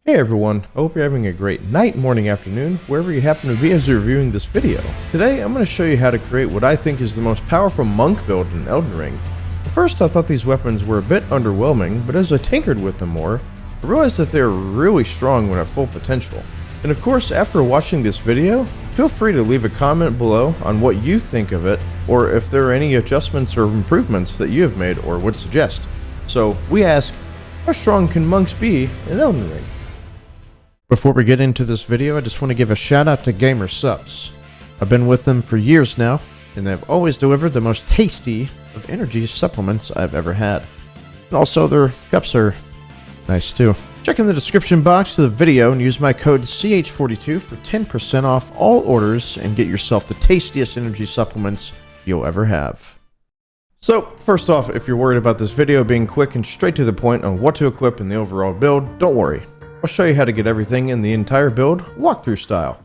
Hey everyone, I hope you're having a great night, morning, afternoon, wherever you happen to be as you're viewing this video. Today I'm going to show you how to create what I think is the most powerful monk build in Elden Ring. At first I thought these weapons were a bit underwhelming, but as I tinkered with them more, I realized that they're really strong when at full potential. And of course, after watching this video, feel free to leave a comment below on what you think of it, or if there are any adjustments or improvements that you have made or would suggest. So we ask, how strong can monks be in Elden Ring? Before we get into this video, I just want to give a shout out to Gamer Subs. I've been with them for years now, and they've always delivered the most tasty of energy supplements I've ever had. And also their cups are nice too. Check in the description box of the video and use my code CH42 for 10% off all orders and get yourself the tastiest energy supplements you'll ever have. So, first off, if you're worried about this video being quick and straight to the point on what to equip in the overall build, don't worry. I'll show you how to get everything in the entire build, walkthrough style.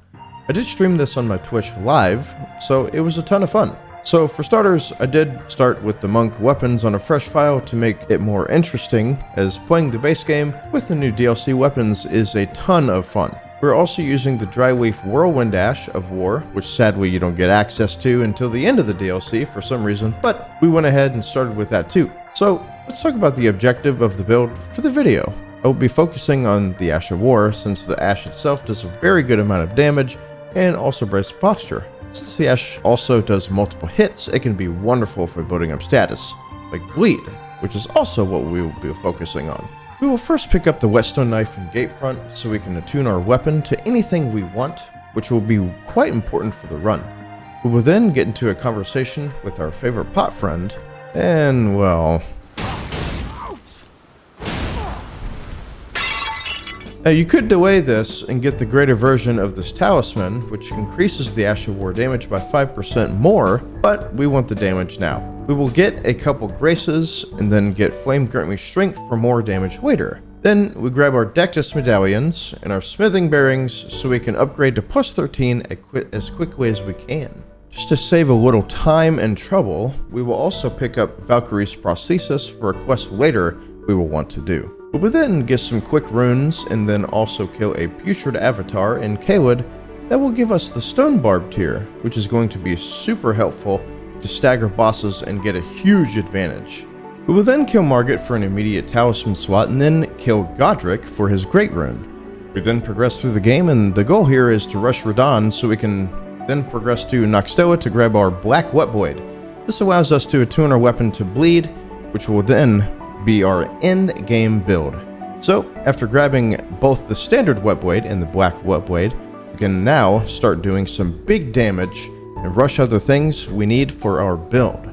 I did stream this on my Twitch live, so it was a ton of fun. So for starters, I did start with the monk weapons on a fresh file to make it more interesting, as playing the base game with the new DLC weapons is a ton of fun. We're also using the Dryleaf Whirlwind Ash of War, which sadly you don't get access to until the end of the DLC for some reason, but we went ahead and started with that too. So let's talk about the objective of the build for the video. I will be focusing on the Ash of War, since the Ash itself does a very good amount of damage and also breaks posture. Since the Ash also does multiple hits, it can be wonderful for building up status, like Bleed, which is also what we will be focusing on. We will first pick up the whetstone knife and gatefront so we can attune our weapon to anything we want, which will be quite important for the run. We will then get into a conversation with our favorite pot friend, and well... Now you could delay this and get the greater version of this talisman, which increases the Ash of War damage by 5% more, but we want the damage now. We will get a couple graces and then get Flame Grant Me Strength for more damage later. Then we grab our Dectus medallions and our smithing bearings so we can upgrade to plus 13 as quickly as we can. Just to save a little time and trouble, we will also pick up Valkyrie's prosthesis for a quest later we will want to do. We will then get some quick runes and then also kill a putrid avatar in Caelid that will give us the stone barb tier, which is going to be super helpful to stagger bosses and get a huge advantage. We will then kill Margit for an immediate talisman slot and then kill Godric for his great rune. We then progress through the game, and the goal here is to rush Radahn so we can then progress to Noxtella to grab our black wet blade. This allows us to attune our weapon to bleed, which will then be our end game build. So after grabbing both the standard wet blade and the black wet blade, we can now start doing some big damage and rush other things we need for our build.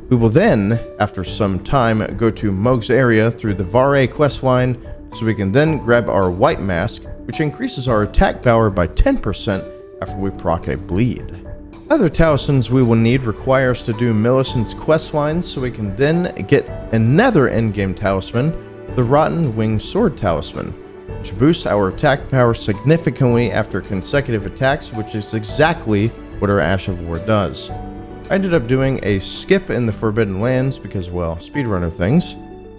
We will then, after some time, go to Mohg's area through the Vare questline so we can then grab our white mask, which increases our attack power by 10% after we proc a bleed. Other talismans we will need require us to do Millicent's questline so we can then get another endgame talisman, the Rotten Winged Sword talisman, which boosts our attack power significantly after consecutive attacks, which is exactly what our Ash of War does. I ended up doing a skip in the Forbidden Lands because, well, speedrunner things,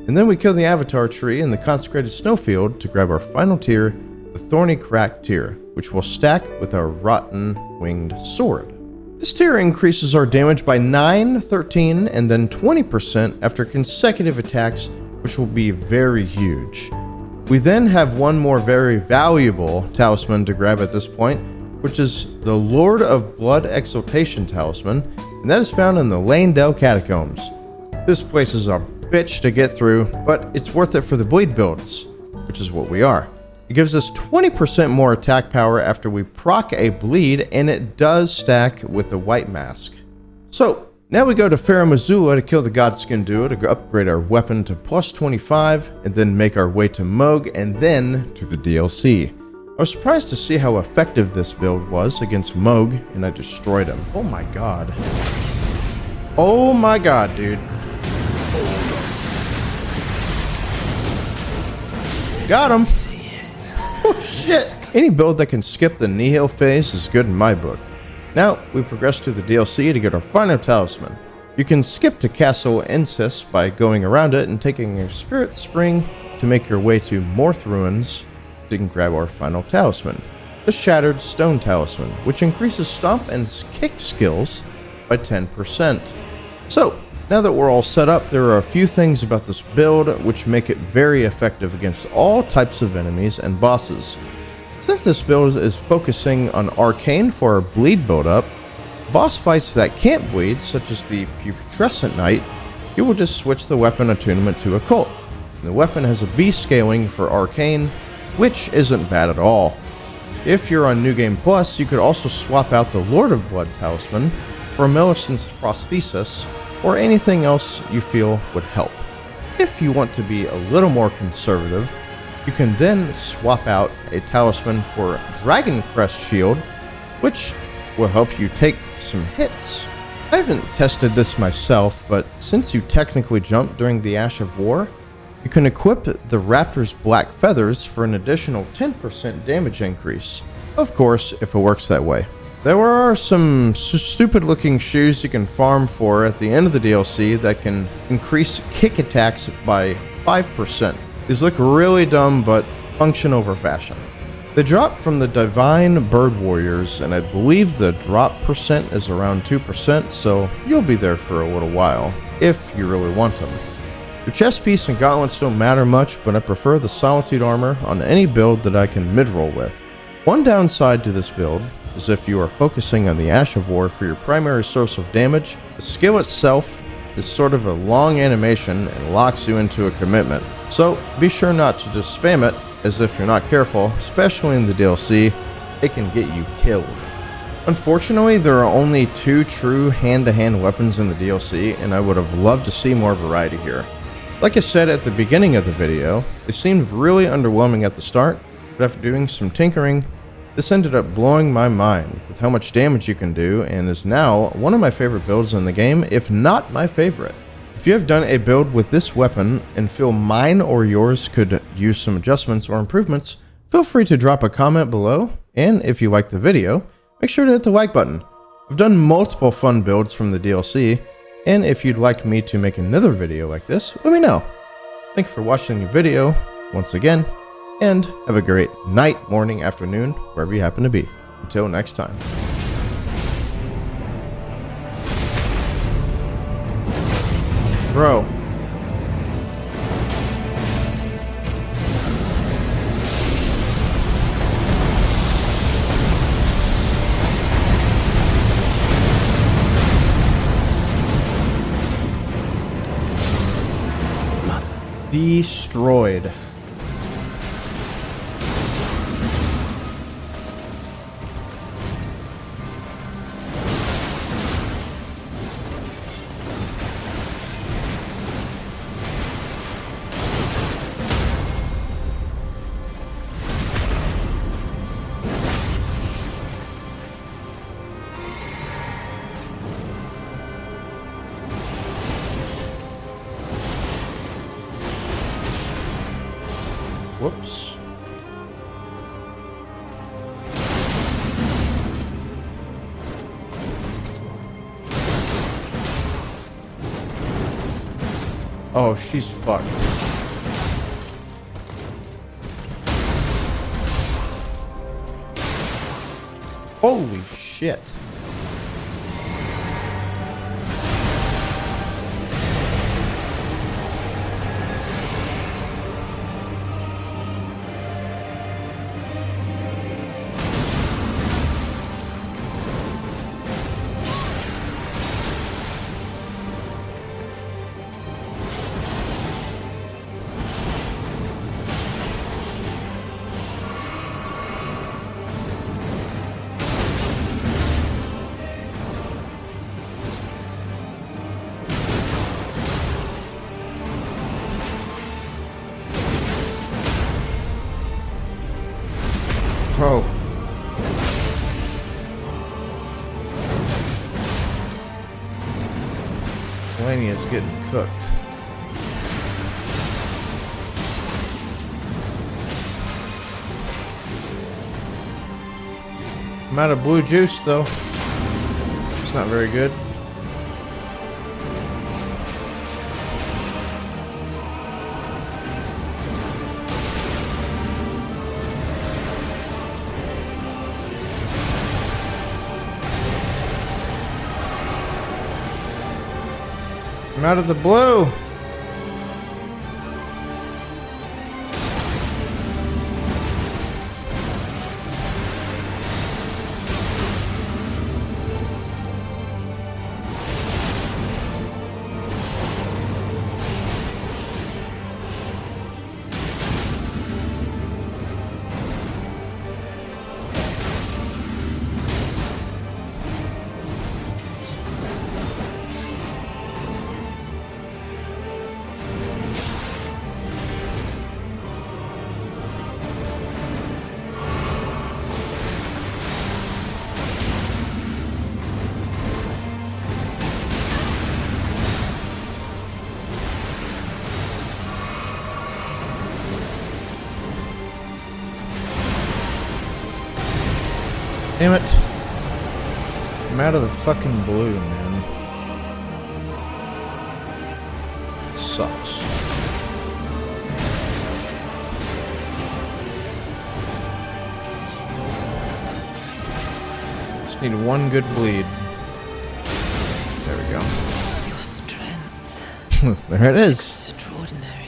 and then we kill the Avatar tree in the Consecrated Snowfield to grab our final tier, the Thorny Crack tier, which will stack with our Rotten Winged Sword. This tier increases our damage by 9, 13, and then 20% after consecutive attacks, which will be very huge. We then have one more very valuable talisman to grab at this point, which is the Lord of Blood Exaltation talisman, and that is found in the Leyndell Catacombs. This place is a bitch to get through, but it's worth it for the bleed builds, which is what we are. It gives us 20% more attack power after we proc a bleed, and it does stack with the white mask. So, now we go to Farum Azula to kill the Godskin Duo to upgrade our weapon to plus 25, and then make our way to Mohg and then to the DLC. I was surprised to see how effective this build was against Mohg, and I destroyed him. Oh my god. Oh my god, dude. Got him! Oh shit! Any build that can skip the Nihil phase is good in my book. Now, we progress to the DLC to get our final talisman. You can skip to Castle Ensis by going around it and taking a Spirit Spring to make your way to Morth Ruins, and grab our final talisman, the Shattered Stone Talisman, which increases stomp and kick skills by 10%. So, now that we're all set up, there are a few things about this build which make it very effective against all types of enemies and bosses. Since this build is focusing on Arcane for our bleed build-up, boss fights that can't bleed, such as the Putrescent Knight, you will just switch the weapon attunement to Occult. And the weapon has a B scaling for Arcane, which isn't bad at all. If you're on New Game Plus, you could also swap out the Lord of Blood Talisman for Millicent's Prosthesis, or anything else you feel would help. If you want to be a little more conservative, you can then swap out a talisman for Dragon Crest Shield, which will help you take some hits. I haven't tested this myself, but since you technically jump during the Ash of War, you can equip the Raptor's Black Feathers for an additional 10% damage increase. Of course, if it works that way. There are some stupid looking shoes you can farm for at the end of the DLC that can increase kick attacks by 5%. These look really dumb, but function over fashion. They drop from the Divine Bird Warriors, and I believe the drop percent is around 2%, so you'll be there for a little while, if you really want them. The chest piece and gauntlets don't matter much, but I prefer the Solitude armor on any build that I can mid-roll with. One downside to this build is if you are focusing on the Ash of War for your primary source of damage, the skill itself is sort of a long animation and locks you into a commitment. So be sure not to just spam it, as if you're not careful, especially in the DLC, it can get you killed. Unfortunately, there are only 2 true hand-to-hand weapons in the DLC, and I would have loved to see more variety here. Like I said at the beginning of the video, they seemed really underwhelming at the start, but after doing some tinkering, this ended up blowing my mind with how much damage you can do, and is now one of my favorite builds in the game, if not my favorite. If you have done a build with this weapon and feel mine or yours could use some adjustments or improvements, feel free to drop a comment below, and if you like the video, make sure to hit the like button. I've done multiple fun builds from the DLC, and if you'd like me to make another video like this, let me know. Thank you for watching the video once again, and have a great night, morning, afternoon, wherever you happen to be. Until next time. Bro. Destroyed. Whoops. Oh, she's fucked. Holy shit. Bro. Laney is getting cooked. I'm out of blue juice though. It's not very good. I'm out of the blue. Damn it. I'm out of the fucking blue, man. It sucks. Just need one good bleed. There we go. Your strength. There it is. Extraordinary.